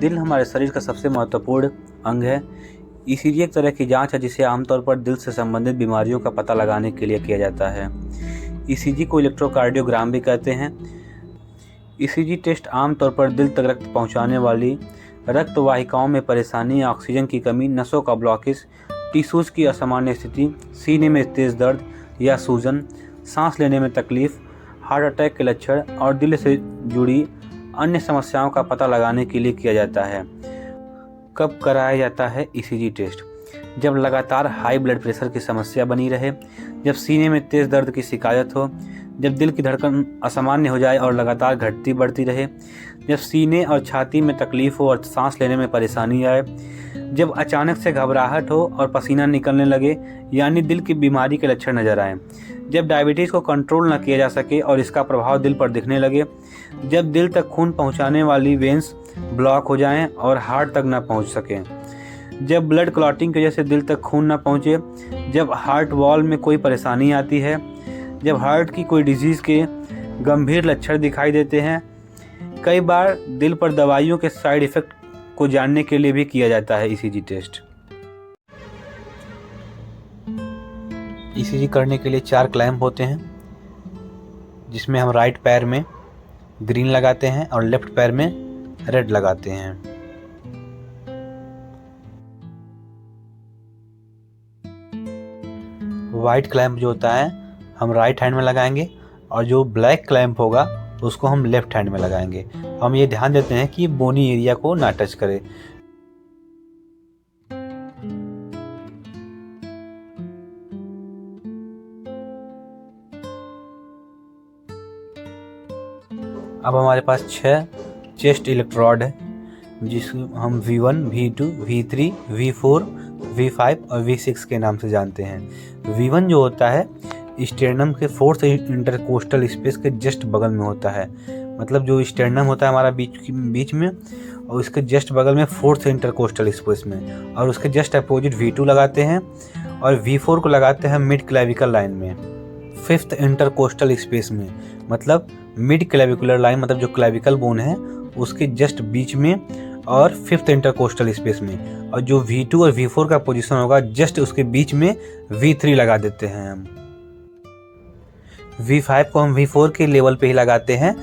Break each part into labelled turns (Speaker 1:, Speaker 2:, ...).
Speaker 1: दिल हमारे शरीर का सबसे महत्वपूर्ण अंग है। ईसीजी एक तरह की जांच है जिसे आमतौर पर दिल से संबंधित बीमारियों का पता लगाने के लिए किया जाता है। ईसीजी को इलेक्ट्रोकार्डियोग्राम भी कहते हैं। ईसीजी टेस्ट आमतौर पर दिल तक रक्त पहुंचाने वाली रक्त वाहिकाओं में परेशानी, ऑक्सीजन की कमी, नसों का ब्लॉकेज, टिश्यूज की असामान्य स्थिति, सीने में तेज दर्द या सूजन, सांस लेने में तकलीफ, हार्ट अटैक के लक्षण और दिल से जुड़ी अन्य समस्याओं का पता लगाने के लिए किया जाता है। कब कराया जाता है ईसीजी टेस्ट? जब लगातार हाई ब्लड प्रेशर की समस्या बनी रहे, जब सीने में तेज दर्द की शिकायत हो, जब दिल की धड़कन असामान्य हो जाए और लगातार घटती बढ़ती रहे, जब सीने और छाती में तकलीफ हो और सांस लेने में परेशानी आए, जब अचानक से घबराहट हो और पसीना निकलने लगे यानी दिल की बीमारी के लक्षण नजर आए, जब डायबिटीज़ को कंट्रोल न किया जा सके और इसका प्रभाव दिल पर दिखने लगे, जब दिल तक खून पहुंचाने वाली वेंस ब्लॉक हो जाएं और हार्ट तक न पहुंच सकें, जब ब्लड क्लॉटिंग की वजह से दिल तक खून न पहुंचे, जब हार्ट वॉल में कोई परेशानी आती है, जब हार्ट की कोई डिजीज़ के गंभीर लक्षण दिखाई देते हैं। कई बार दिल पर दवाइयों के साइड इफ़ेक्ट को जानने के लिए भी किया जाता है ईसीजी टेस्ट। ईसीजी करने के लिए 4 क्लैंप होते हैं, जिसमें हम राइट पैर में ग्रीन लगाते हैं और लेफ्ट पैर में रेड लगाते हैं। वाइट क्लैंप जो होता है हम राइट हैंड में लगाएंगे और जो ब्लैक क्लैंप होगा उसको हम लेफ्ट हैंड में लगाएंगे। हम ये ध्यान देते हैं कि बोनी एरिया को ना टच करे। अब हमारे पास 6 चेस्ट इलेक्ट्रोड है, जिसको हम V1, V2, V3, V4, V5 और V6 के नाम से जानते हैं। V1 जो होता है स्टेर्नम के 4th इंटरकोस्टल स्पेस के जस्ट बगल में होता है। मतलब जो स्टेर्नम होता है हमारा बीच में और उसके जस्ट बगल में 4th इंटरकोस्टल स्पेस में, और उसके जस्ट अपोजिट V2 लगाते हैं और V4 को लगाते हैं मिड क्लेविकल लाइन में 5th इंटरकोस्टल स्पेस में। मतलब मिड क्लेविकुलर लाइन मतलब जो क्लेविकल बोन है उसके जस्ट बीच में और 5th इंटरकोस्टल स्पेस में, और जो V2 और V4 का पोजीशन होगा जस्ट उसके बीच में V3 लगा देते हैं हम। V5 को हम V4 के लेवल पे ही लगाते हैं,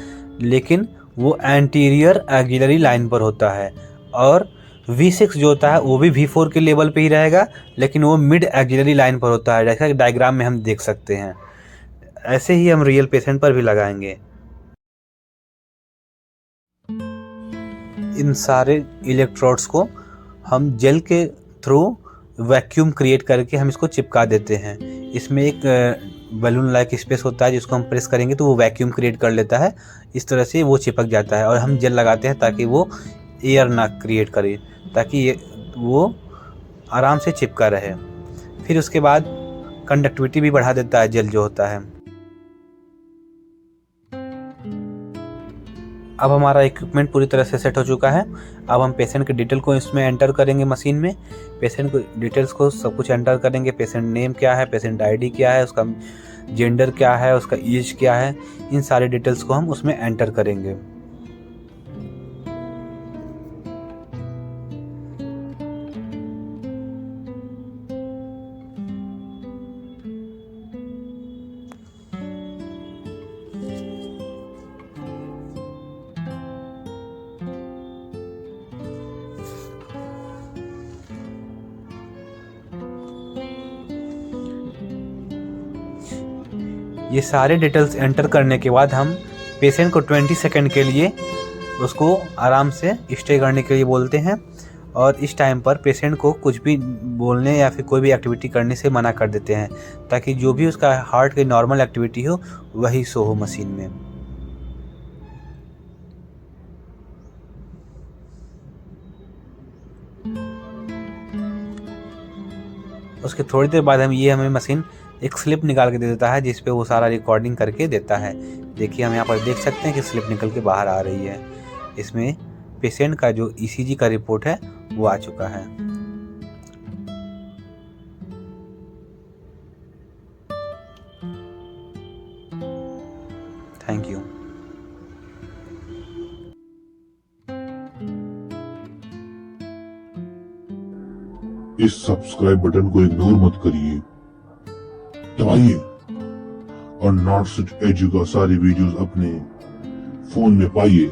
Speaker 1: लेकिन वो एंटीरियर एक्सिलरी लाइन पर होता है, और V6 जो होता है वो भी V4 के लेवल पे ही रहेगा, लेकिन वो मिड एक्सिलरी लाइन पर होता है, जैसा कि डायग्राम में हम देख सकते हैं। ऐसे ही हम रियल पेशेंट पर भी लगाएंगे। इन सारे इलेक्ट्रोड्स को हम जेल के थ्रू वैक्यूम क्रिएट करके हम इसको चिपका देते हैं। इसमें एक बलून लाइक स्पेस होता है जिसको हम प्रेस करेंगे तो वो वैक्यूम क्रिएट कर लेता है। इस तरह से वो चिपक जाता है और हम जेल लगाते हैं ताकि वो एयर ना क्रिएट करे, ताकि वो आराम से चिपका रहे। फिर उसके बाद कंडक्टिविटी भी बढ़ा देता है जेल जो होता है। अब हमारा इक्विपमेंट पूरी तरह से सेट हो चुका है। अब हम पेशेंट के डिटेल को इसमें एंटर करेंगे मशीन में। पेशेंट को डिटेल्स को सब कुछ एंटर करेंगे। पेशेंट नेम क्या है, पेशेंट आईडी क्या है, उसका जेंडर क्या है, उसका एज क्या है, इन सारे डिटेल्स को हम उसमें एंटर करेंगे। ये सारे डिटेल्स एंटर करने के बाद हम पेशेंट को 20 सेकंड के लिए उसको आराम से स्टे करने के लिए बोलते हैं, और इस टाइम पर पेशेंट को कुछ भी बोलने या फिर कोई भी एक्टिविटी करने से मना कर देते हैं, ताकि जो भी उसका हार्ट की नॉर्मल एक्टिविटी हो वही शो हो मशीन में। उसके थोड़ी देर बाद हमें मशीन एक स्लिप निकाल के दे देता है, जिस पे वो सारा रिकॉर्डिंग करके देता है। देखिए हम यहाँ पर देख सकते हैं कि स्लिप निकल के बाहर आ रही है। इसमें पेशेंट का जो ईसीजी का रिपोर्ट है वो आ चुका है। Thank you.
Speaker 2: इस सब्सक्राइब बटन को इग्नोर मत करिए, दबाइए और नॉट सच एजू का सारी वीडियोस अपने फोन में पाइए।